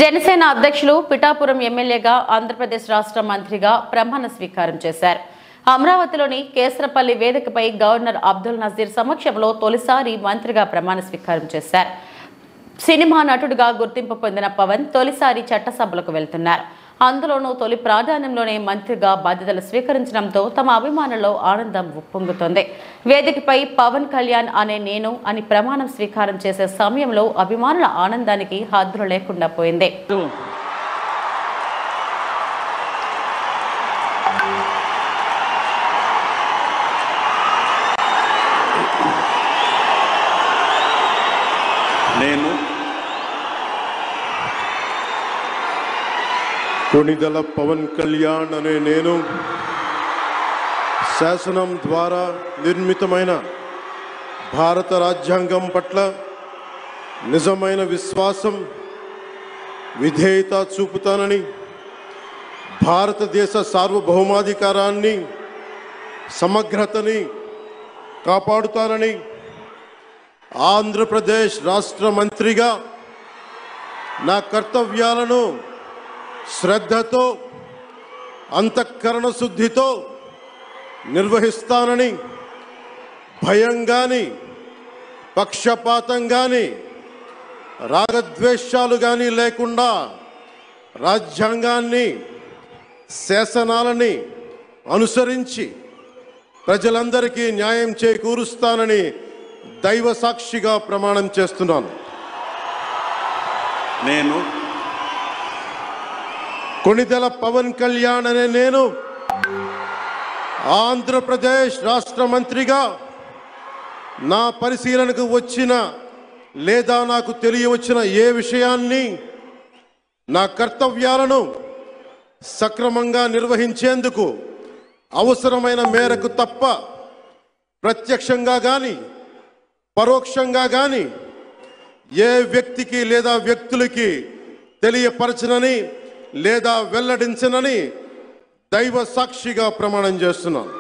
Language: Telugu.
జనసేన అధ్యక్షులు పిఠాపురం ఎమ్మెల్యేగా ఆంధ్రప్రదేశ్ రాష్ట్ర మంత్రిగా ప్రమాణ స్వీకారం చేశారు. అమరావతిలోని కేసరపల్లి వేదికపై గవర్నర్ అబ్దుల్ నజీర్ సమక్షంలో తొలిసారి మంత్రిగా ప్రమాణ స్వీకారం చేశారు. సినిమా నటుడిగా గుర్తింపు పొందిన పవన్ తొలిసారి చట్టసభలకు వెళ్తున్నారు. అందులోనూ తొలి ప్రాధాన్యంలోనే మంత్రిగా బాధ్యతలు స్వీకరించడంతో తమ అభిమానుల్లో ఆనందం ఉప్పొంగుతోంది. వేదికపై పవన్ కళ్యాణ్ అనే నేను అని ప్రమాణం స్వీకారం చేసే సమయంలో అభిమానుల ఆనందానికి హద్దులు లేకుండా పోయింది. నేను కొణిదెల పవన్ కళ్యాణ్ అనే నేను శాసనం ద్వారా నిర్మితమైన భారత రాజ్యాంగం పట్ల నిజమైన విశ్వాసం, విధేయత చూపుతానని, భారతదేశ సార్వభౌమాధికారాన్ని, సమగ్రతని కాపాడుతానని, ఆంధ్రప్రదేశ్ రాష్ట్ర మంత్రిగా నా కర్తవ్యాలను శ్రద్ధతో, అంతఃకరణ శుద్ధితో నిర్వహిస్తానని, భయం గాని, పక్షపాతం గాని, రాగద్వేషాలు గాని లేకుండా రాజ్యాంగాన్ని, శాసనాలని అనుసరించి ప్రజలందరికీ న్యాయం చేకూరుస్తానని దైవ సాక్షిగా ప్రమాణం చేస్తున్నాను. నేను కొణిదెల పవన్ కళ్యాణ్ అనే నేను ఆంధ్రప్రదేశ్ రాష్ట్ర మంత్రిగా నా పరిశీలనకు వచ్చిన లేదా నాకు తెలియవచ్చిన ఏ విషయాన్ని, నా కర్తవ్యాలను సక్రమంగా నిర్వహించేందుకు అవసరమైన మేరకు తప్ప ప్రత్యక్షంగా కానీ పరోక్షంగా కానీ ఏ వ్యక్తికి లేదా వ్యక్తులకి తెలియపరచనని లేదా వెల్లడించనని దైవ సాక్షిగా ప్రమాణం చేస్తున్నాను.